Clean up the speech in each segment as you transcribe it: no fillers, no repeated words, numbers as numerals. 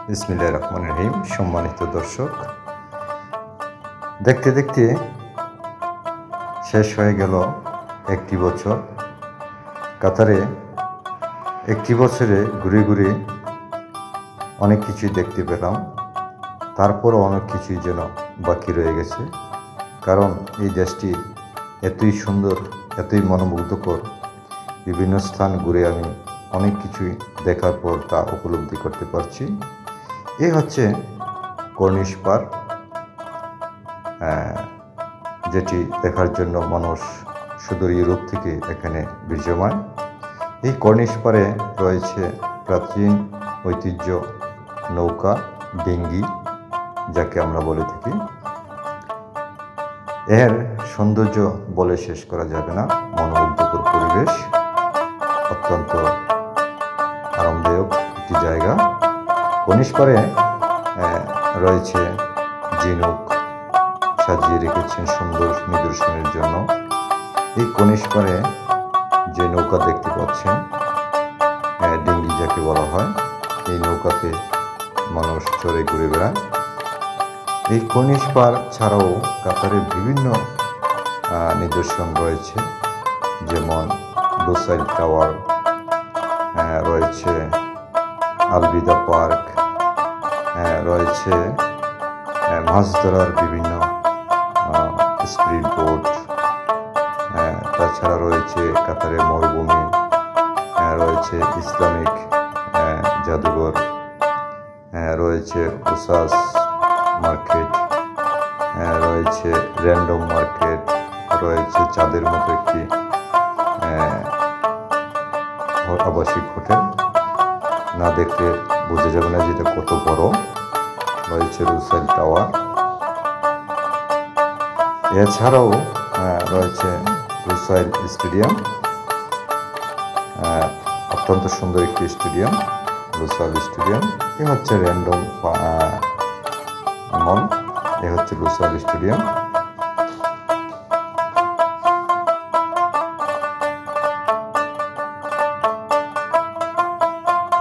বিসমিল্লাহির রহমানির রহিম। সম্মানিত দর্শক, দেখতে দেখতে শেষ হয়ে গেল একটি বছর। কাতারে একটি বছরে ঘুরে ঘুরে অনেক কিছুই দেখতে পেলাম, তারপরও অনেক কিছুই যেন বাকি রয়ে গেছে। কারণ এই দেশটি এতই সুন্দর, এতই মনোমুগ্ধকর, বিভিন্ন স্থান ঘুরে আমি অনেক কিছুই দেখার পর তা উপলব্ধি করতে পারছি। এই হচ্ছে কর্নিশ পার্ক, যেটি দেখার জন্য মানুষ সুদূর ইউরোপ থেকে এখানে ভিড় জমায়। এই কর্নিশ পাড়ে রয়েছে প্রাচীন ঐতিহ্য নৌকা, ডিঙ্গি, যাকে আমরা বলে থাকি। এর সৌন্দর্য বলে শেষ করা যাবে না। মনোমুগ্ধকর পরিবেশ, অত্যন্ত আরামদায়ক একটি জায়গা। কর্নিশ পাড়ে রয়েছে ঝিনুক, সাজিয়ে রেখেছেন সুন্দর নিদর্শনের জন্য। এই কর্নিশ পাড়ে যে নৌকা দেখতে পাচ্ছেন, ডিঙ্গি যাকে বলা হয়, এই নৌকাতে মানুষ চড়ে ঘুরে বেড়ায়। এই কর্নিশ পার্ক ছাড়াও কাতারের বিভিন্ন নিদর্শন রয়েছে, যেমন লুসাইল টাওয়ার রয়েছে, আলবিদা পার্ক রয়েছে, মাছ ধরার বিভিন্ন স্পিড বোট, তাছাড়া রয়েছে কাতারের মরুভূমি, রয়েছে ইসলামিক জাদুঘর, রয়েছে উসাস মার্কেট, রয়েছে র্যান্ডম মার্কেট, রয়েছে চাঁদের মতো একটি আবাসিক হোটেল। না দেখলে বোঝা যাবে না যেটা কত বড়। রয়েছে লুসাইল টাওয়ার, এছাড়াও রয়েছে লুসাইল স্টেডিয়াম, অত্যন্ত সুন্দর একটি স্টেডিয়াম, লুসাইল স্টেডিয়াম। এ হচ্ছে র্যান্ডম মল, এ হচ্ছে লুসাইল স্টেডিয়াম।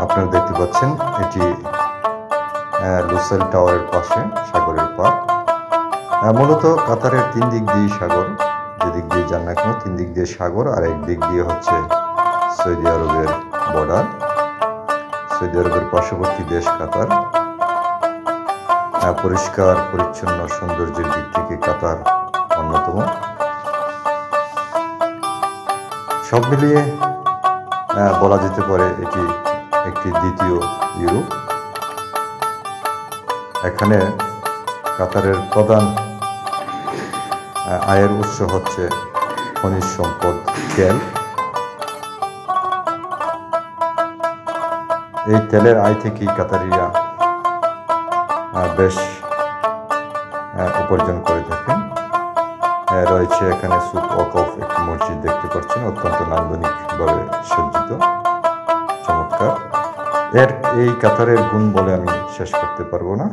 আপনারা দেখতে পাচ্ছেন এটি লুসাইল টাওয়ারের পাশে সাগরের পার। মূলত কাতারের তিন দিক দিয়ে সাগর, যেদিক দিয়ে যান না কেন তিন দিক দিয়ে সাগর, আর একদিক দিয়ে হচ্ছে সৌদি আরবের বর্ডার। সৌদি আরবের পার্শ্ববর্তী দেশ কাতার। পরিষ্কার পরিচ্ছন্ন সৌন্দর্যের দিক থেকে কাতার অন্যতম। সব মিলিয়ে বলা যেতে পারে এটি একটি দ্বিতীয় ইউরোপ। এখানে কাতারের প্রধান আয়ের উৎস হচ্ছে খনিজ সম্পদ, তেল। এই তেলের আয় থেকেই কাতারিরা বেশ উপার্জন করে থাকেন। রয়েছে এখানে সুক ওয়াকফ একটি মসজিদ দেখতে পাচ্ছেন, অত্যন্ত নান্দনিকভাবে সজ্জিত, চমৎকার। এই কাতারের গুণ বলে আমি শেষ করতে পারবো না।